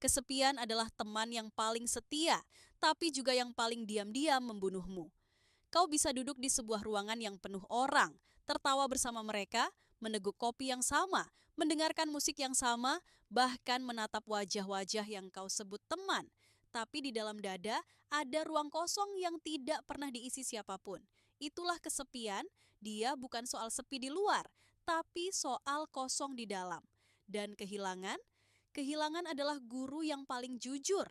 Kesepian adalah teman yang paling setia, tapi juga yang paling diam-diam membunuhmu. Kau bisa duduk di sebuah ruangan yang penuh orang, tertawa bersama mereka, meneguk kopi yang sama, mendengarkan musik yang sama, bahkan menatap wajah-wajah yang kau sebut teman. Tapi di dalam dada ada ruang kosong yang tidak pernah diisi siapapun. Itulah kesepian, dia bukan soal sepi di luar, tapi soal kosong di dalam. Dan kehilangan? Kehilangan adalah guru yang paling jujur.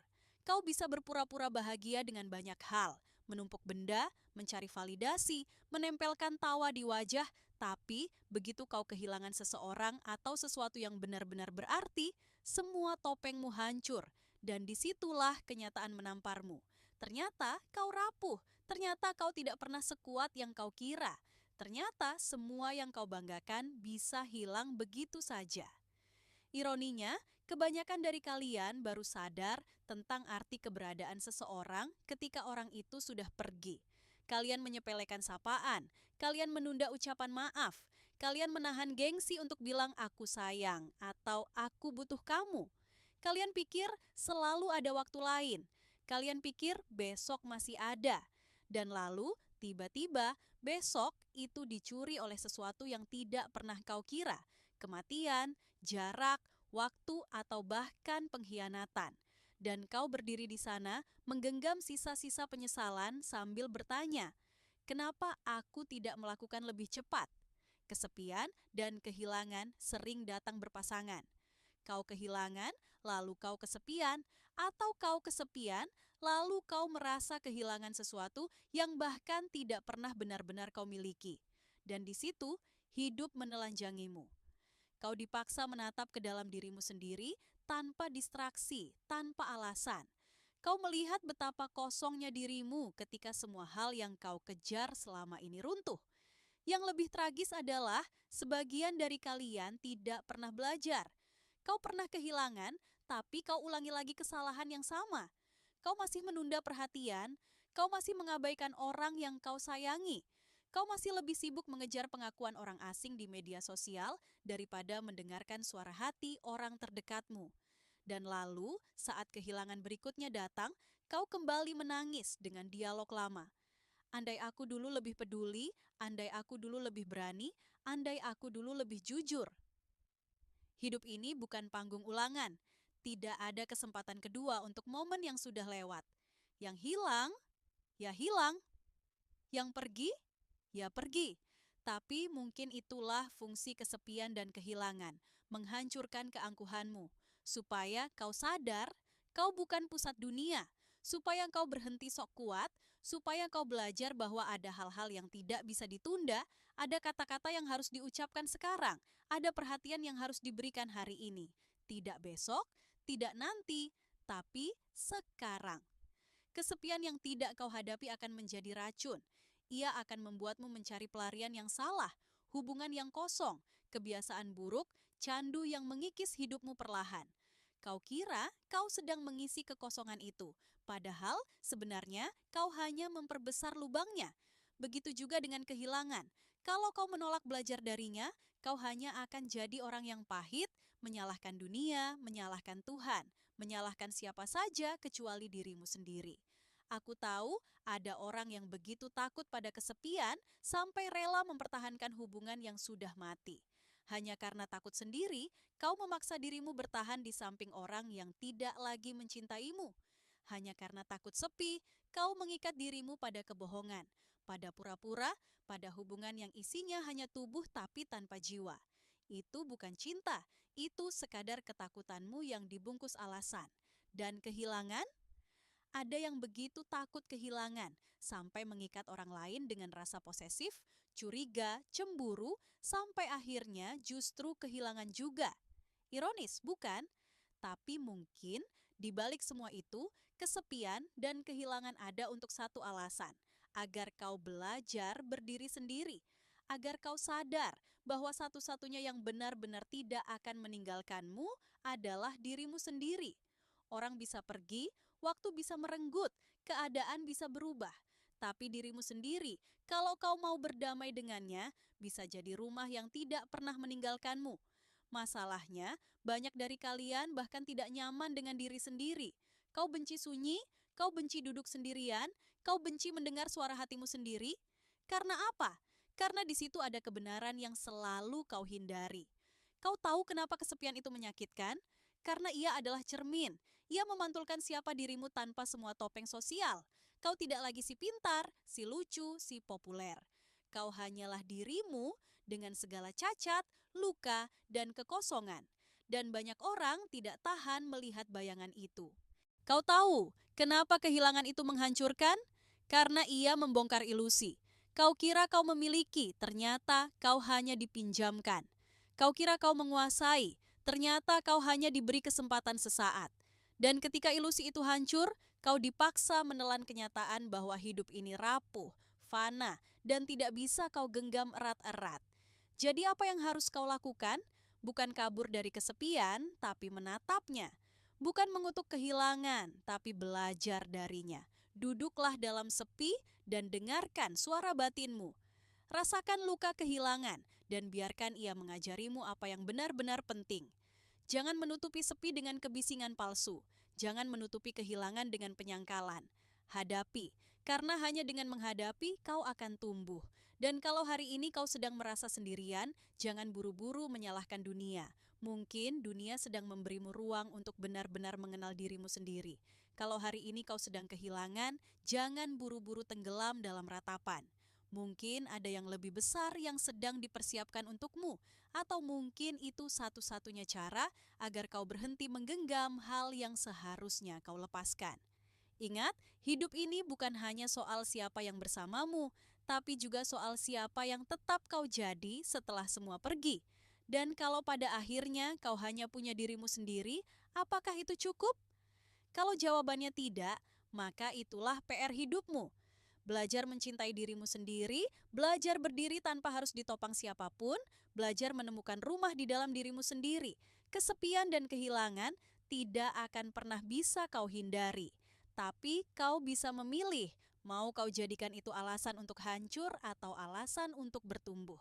Kau bisa berpura-pura bahagia dengan banyak hal, menumpuk benda, mencari validasi, menempelkan tawa di wajah, tapi begitu kau kehilangan seseorang atau sesuatu yang benar-benar berarti, semua topengmu hancur, dan disitulah kenyataan menamparmu. Ternyata kau rapuh, ternyata kau tidak pernah sekuat yang kau kira, ternyata semua yang kau banggakan bisa hilang begitu saja. Ironinya, kebanyakan dari kalian baru sadar tentang arti keberadaan seseorang ketika orang itu sudah pergi. Kalian menyepelekan sapaan, kalian menunda ucapan maaf, kalian menahan gengsi untuk bilang aku sayang atau aku butuh kamu. Kalian pikir selalu ada waktu lain, kalian pikir besok masih ada. Dan lalu tiba-tiba besok itu dicuri oleh sesuatu yang tidak pernah kau kira. Kematian, jarak, waktu, atau bahkan pengkhianatan. Dan kau berdiri di sana menggenggam sisa-sisa penyesalan sambil bertanya, kenapa aku tidak melakukan lebih cepat? Kesepian dan kehilangan sering datang berpasangan. Kau kehilangan, lalu kau kesepian, atau kau kesepian, lalu kau merasa kehilangan sesuatu yang bahkan tidak pernah benar-benar kau miliki. Dan di situ, hidup menelanjangimu. Kau dipaksa menatap ke dalam dirimu sendiri tanpa distraksi, tanpa alasan. Kau melihat betapa kosongnya dirimu ketika semua hal yang kau kejar selama ini runtuh. Yang lebih tragis adalah sebagian dari kalian tidak pernah belajar. Kau pernah kehilangan, tapi kau ulangi lagi kesalahan yang sama. Kau masih menunda perhatian, kau masih mengabaikan orang yang kau sayangi. Kau masih lebih sibuk mengejar pengakuan orang asing di media sosial daripada mendengarkan suara hati orang terdekatmu. Dan lalu, saat kehilangan berikutnya datang, kau kembali menangis dengan dialog lama. Andai aku dulu lebih peduli, andai aku dulu lebih berani, andai aku dulu lebih jujur. Hidup ini bukan panggung ulangan. Tidak ada kesempatan kedua untuk momen yang sudah lewat. Yang hilang, ya hilang. Yang pergi, ya pergi. Tapi mungkin itulah fungsi kesepian dan kehilangan, menghancurkan keangkuhanmu, supaya kau sadar kau bukan pusat dunia, supaya kau berhenti sok kuat, supaya kau belajar bahwa ada hal-hal yang tidak bisa ditunda, ada kata-kata yang harus diucapkan sekarang, ada perhatian yang harus diberikan hari ini. Tidak besok, tidak nanti, tapi sekarang. Kesepian yang tidak kau hadapi akan menjadi racun. Ia akan membuatmu mencari pelarian yang salah, hubungan yang kosong, kebiasaan buruk, candu yang mengikis hidupmu perlahan. Kau kira kau sedang mengisi kekosongan itu, padahal sebenarnya kau hanya memperbesar lubangnya. Begitu juga dengan kehilangan. Kalau kau menolak belajar darinya, kau hanya akan jadi orang yang pahit, menyalahkan dunia, menyalahkan Tuhan, menyalahkan siapa saja kecuali dirimu sendiri. Aku tahu ada orang yang begitu takut pada kesepian sampai rela mempertahankan hubungan yang sudah mati. Hanya karena takut sendiri, kau memaksa dirimu bertahan di samping orang yang tidak lagi mencintaimu. Hanya karena takut sepi, kau mengikat dirimu pada kebohongan, pada pura-pura, pada hubungan yang isinya hanya tubuh tapi tanpa jiwa. Itu bukan cinta, itu sekadar ketakutanmu yang dibungkus alasan. Dan kehilangan? Ada yang begitu takut kehilangan, sampai mengikat orang lain dengan rasa posesif, curiga, cemburu, sampai akhirnya justru kehilangan juga. Ironis, bukan? Tapi mungkin di balik semua itu, kesepian dan kehilangan ada untuk satu alasan, agar kau belajar berdiri sendiri, agar kau sadar bahwa satu-satunya yang benar-benar tidak akan meninggalkanmu adalah dirimu sendiri. Orang bisa pergi, waktu bisa merenggut, keadaan bisa berubah. Tapi dirimu sendiri, kalau kau mau berdamai dengannya, bisa jadi rumah yang tidak pernah meninggalkanmu. Masalahnya, banyak dari kalian bahkan tidak nyaman dengan diri sendiri. Kau benci sunyi, kau benci duduk sendirian, kau benci mendengar suara hatimu sendiri. Karena apa? Karena di situ ada kebenaran yang selalu kau hindari. Kau tahu kenapa kesepian itu menyakitkan? Karena ia adalah cermin. Ia memantulkan siapa dirimu tanpa semua topeng sosial. Kau tidak lagi si pintar, si lucu, si populer. Kau hanyalah dirimu dengan segala cacat, luka, dan kekosongan. Dan banyak orang tidak tahan melihat bayangan itu. Kau tahu kenapa kehilangan itu menghancurkan? Karena ia membongkar ilusi. Kau kira kau memiliki, ternyata kau hanya dipinjamkan. Kau kira kau menguasai, ternyata kau hanya diberi kesempatan sesaat. Dan ketika ilusi itu hancur, kau dipaksa menelan kenyataan bahwa hidup ini rapuh, fana, dan tidak bisa kau genggam erat-erat. Jadi apa yang harus kau lakukan? Bukan kabur dari kesepian, tapi menatapnya. Bukan mengutuk kehilangan, tapi belajar darinya. Duduklah dalam sepi dan dengarkan suara batinmu. Rasakan luka kehilangan dan biarkan ia mengajarimu apa yang benar-benar penting. Jangan menutupi sepi dengan kebisingan palsu. Jangan menutupi kehilangan dengan penyangkalan. Hadapi, karena hanya dengan menghadapi kau akan tumbuh. Dan kalau hari ini kau sedang merasa sendirian, jangan buru-buru menyalahkan dunia. Mungkin dunia sedang memberimu ruang untuk benar-benar mengenal dirimu sendiri. Kalau hari ini kau sedang kehilangan, jangan buru-buru tenggelam dalam ratapan. Mungkin ada yang lebih besar yang sedang dipersiapkan untukmu, atau mungkin itu satu-satunya cara agar kau berhenti menggenggam hal yang seharusnya kau lepaskan. Ingat, hidup ini bukan hanya soal siapa yang bersamamu, tapi juga soal siapa yang tetap kau jadi setelah semua pergi. Dan kalau pada akhirnya kau hanya punya dirimu sendiri, apakah itu cukup? Kalau jawabannya tidak, maka itulah PR hidupmu. Belajar mencintai dirimu sendiri, belajar berdiri tanpa harus ditopang siapapun, belajar menemukan rumah di dalam dirimu sendiri. Kesepian dan kehilangan tidak akan pernah bisa kau hindari. Tapi kau bisa memilih, mau kau jadikan itu alasan untuk hancur atau alasan untuk bertumbuh.